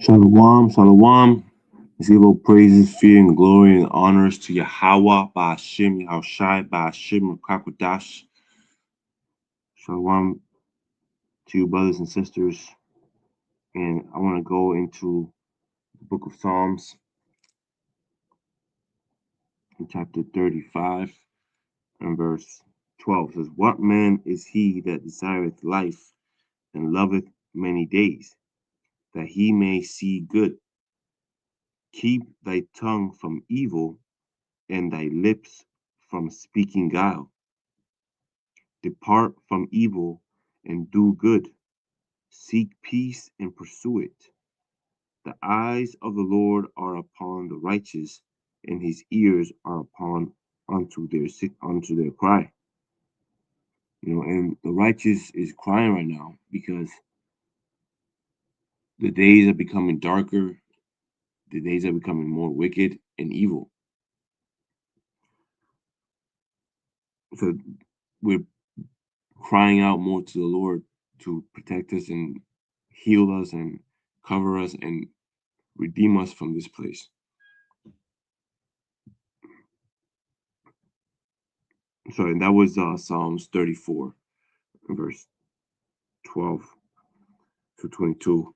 Shalom, shalom. Let's give all praises, fear, and glory and honors to Yahweh, Ba'ashim, Yahushai, Ba'ashim, Kakwadash. Shalom to you, brothers and sisters. And I want to go into the book of Psalms in chapter 35 and verse 12. It says, "What man is he that desireth life and loveth many days, that he may see good? Keep thy tongue from evil and thy lips from speaking guile. Depart from evil and do good. Seek peace and pursue it. The eyes of the Lord are upon the righteous, and his ears are upon unto their cry." And the righteous is crying right now because the days are becoming darker, the days are becoming more wicked and evil. So we're crying out more to the Lord to protect us and heal us and cover us and redeem us from this place. Sorry, that was Psalms 34, verse 12 to 22.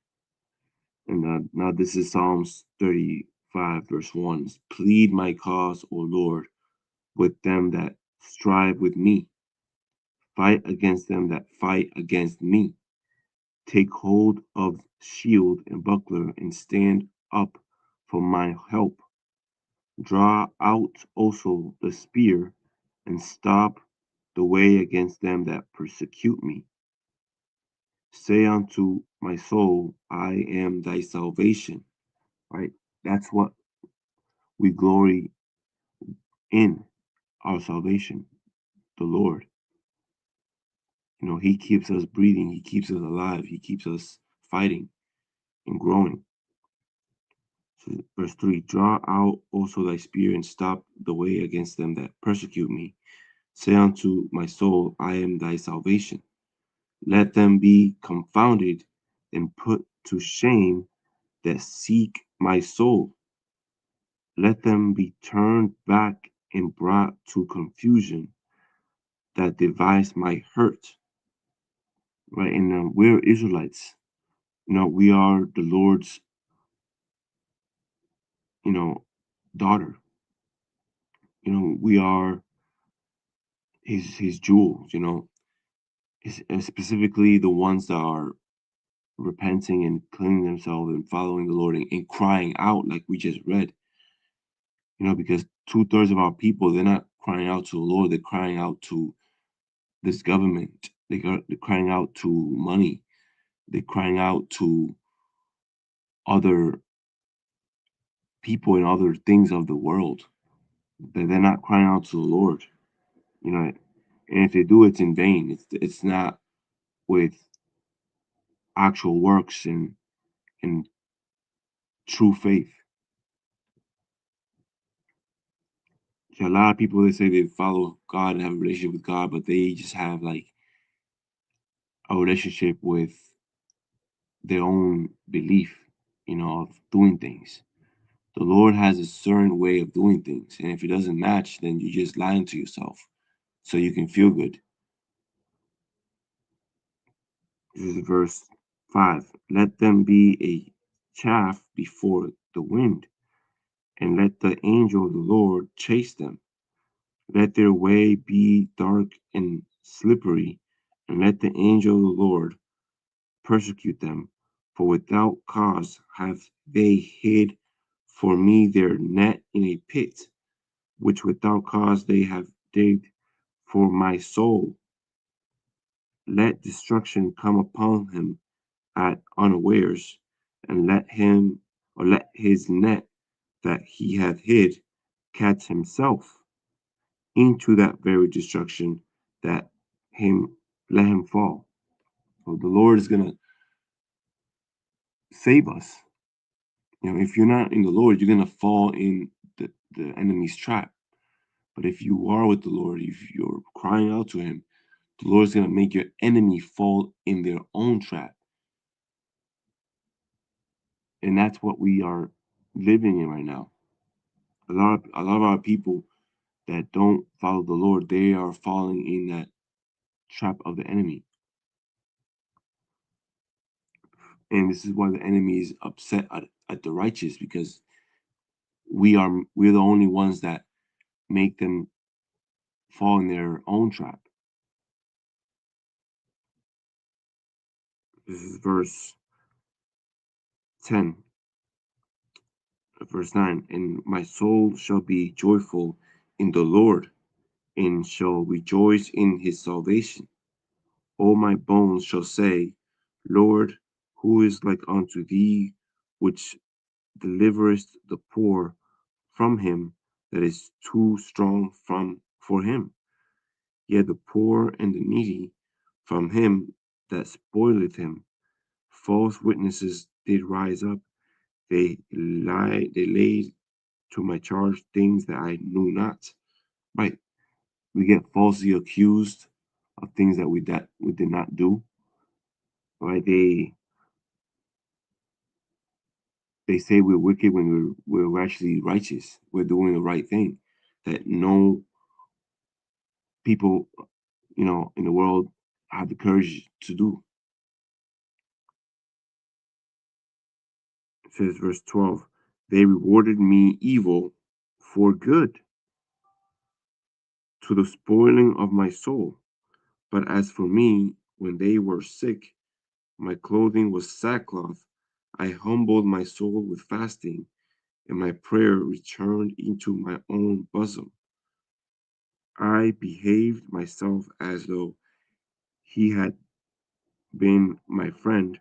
And now this is Psalms 35, verse 1. "Plead my cause, O Lord, with them that strive with me. Fight against them that fight against me. Take hold of shield and buckler and stand up for my help. Draw out also the spear and stop the way against them that persecute me. Say unto my soul, I am thy salvation." Right? That's what we glory in, our salvation, the Lord. He keeps us breathing, he keeps us alive, he keeps us fighting and growing. So verse 3, "Draw out also thy spear and stop the way against them that persecute me. Say unto my soul, I am thy salvation. Let them be confounded and put to shame that seek my soul. Let them be turned back and brought to confusion that devise my hurt." Right? And we're Israelites. We are the Lord's, you know, daughter. We are his jewels. Specifically the ones that are repenting and cleaning themselves and following the Lord and crying out, like we just read. Because 2/3 of our people, they're not crying out to the Lord; they're crying out to this government. They're crying out to money. They're crying out to other people and other things of the world. They're not crying out to the Lord. And if they do, it's in vain. It's not with actual works and true faith. So a lot of people, they say they follow God and have a relationship with God, but they just have like a relationship with their own belief, of doing things. The Lord has a certain way of doing things, and if it doesn't match, then you're just lying to yourself so you can feel good. This is verse 5. "Let them be a chaff before the wind, and let the angel of the Lord chase them. Let their way be dark and slippery, and let the angel of the Lord persecute them. For without cause have they hid for me their net in a pit, which without cause they have digged for my soul. Let destruction come upon him at unawares, and let his net that he hath hid catch himself into that very destruction that him let him fall." So the Lord is gonna save us. If you're not in the Lord, you're gonna fall in the enemy's trap. But if you are with the Lord, if you're crying out to him, the Lord's gonna make your enemy fall in their own trap. And that's what we are living in right now. A lot of our people that don't follow the Lord, they are falling in that trap of the enemy. And this is why the enemy is upset at the righteous, because we're the only ones that make them fall in their own trap. This is ten, verse 9. And my soul shall be joyful in the Lord, and shall rejoice in his salvation. All my bones shall say, Lord, who is like unto thee, which deliverest the poor from him that is too strong for him, yet the poor and the needy from him that spoileth him. False witnesses did rise up, they laid to my charge things that I knew not. Right. We get falsely accused of things that we did not do. Right. They say we're wicked when we're actually righteous. We're doing the right thing. That no people, in the world have the courage to do. It says verse 12, they rewarded me evil for good, to the spoiling of my soul. But as for me, when they were sick, my clothing was sackcloth. I humbled my soul with fasting, and my prayer returned into my own bosom. I behaved myself as though he had been my friend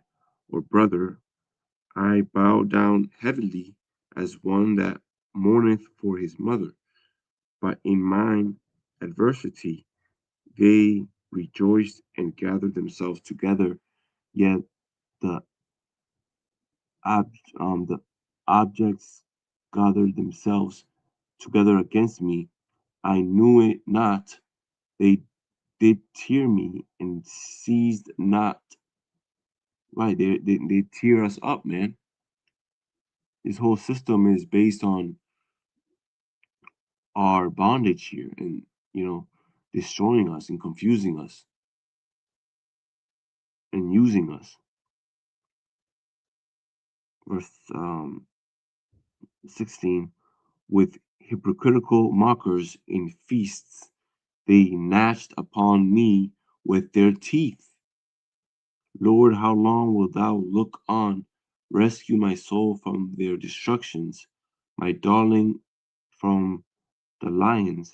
or brother. I bowed down heavily as one that mourneth for his mother. But in mine adversity they rejoiced and gathered themselves together. Yet the the objects gathered themselves together against me. I knew it not. They did tear me and seized not. Right, they tear us up, man. This whole system is based on our bondage here, and destroying us and confusing us and using us. Verse 16, with hypocritical mockers in feasts, they gnashed upon me with their teeth. Lord, how long wilt thou look on? Rescue my soul from their destructions, my darling from the lions.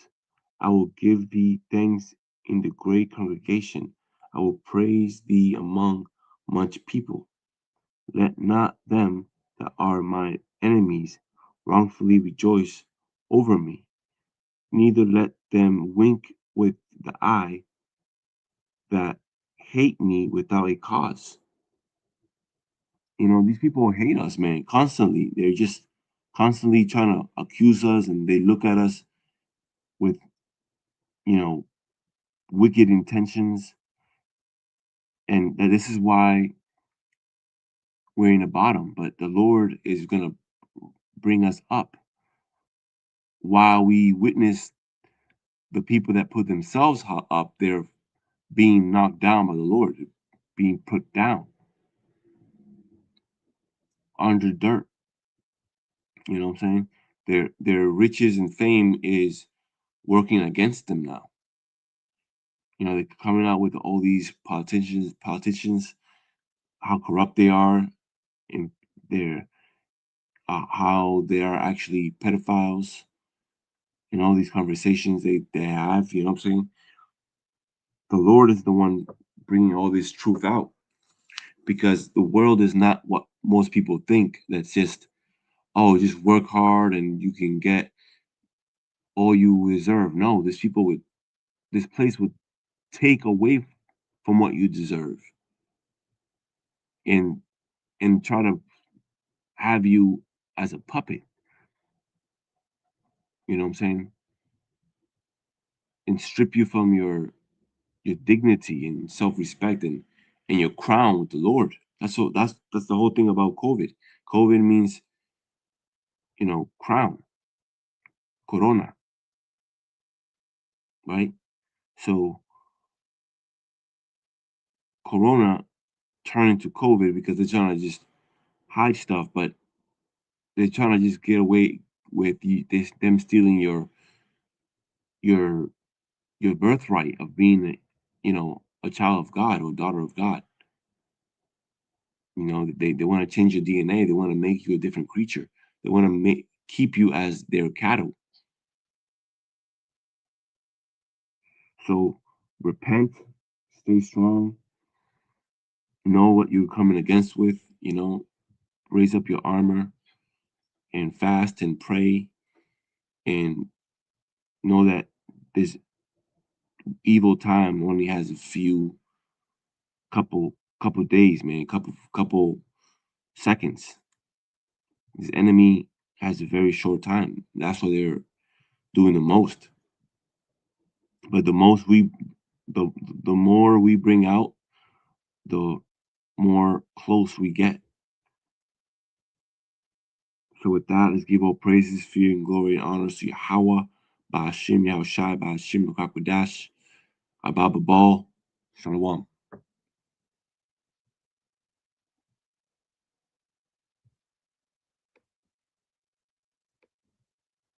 I will give thee thanks in the great congregation. I will praise thee among much people. Let not them that are my enemies wrongfully rejoice over me, neither let them wink with the eye that hate me without a cause. These people hate us, man, constantly. They're just constantly trying to accuse us, and they look at us with, you know, wicked intentions. And that this is why we're in the bottom. But the Lord is going to bring us up while we witness the people that put themselves up there being knocked down by the Lord, being put down under dirt. You know what I'm saying? Their riches and fame is working against them now. They're coming out with all these politicians, how corrupt they are, and their how they are actually pedophiles, and all these conversations they have. You know what I'm saying? The Lord is the one bringing all this truth out, because the world is not what most people think. That's just, oh, just work hard and you can get all you deserve. No, this place would take away from what you deserve, and try to have you as a puppet. You know what I'm saying? And strip you from your dignity and self-respect, and your crown with the Lord. That's the whole thing about COVID. COVID means, crown, corona, right? So corona turned into COVID because they're trying to just hide stuff, but they're trying to just get away with them stealing your your birthright of being a child of God or daughter of God. They want to change your DNA. They want to make you a different creature. They want to keep you as their cattle. So repent, stay strong, know what you're coming against with, raise up your armor and fast and pray and know that this evil time only has a couple couple days, man, couple seconds. This enemy has a very short time. That's why they're doing the most. But the the more we bring out, the more close we get. So with that, let's give all praises, fear, and glory and honors to Yahweh, Ba'ashim Yahushai, Ba'ashim Rakakwadash, Ababa Ball, Shalom.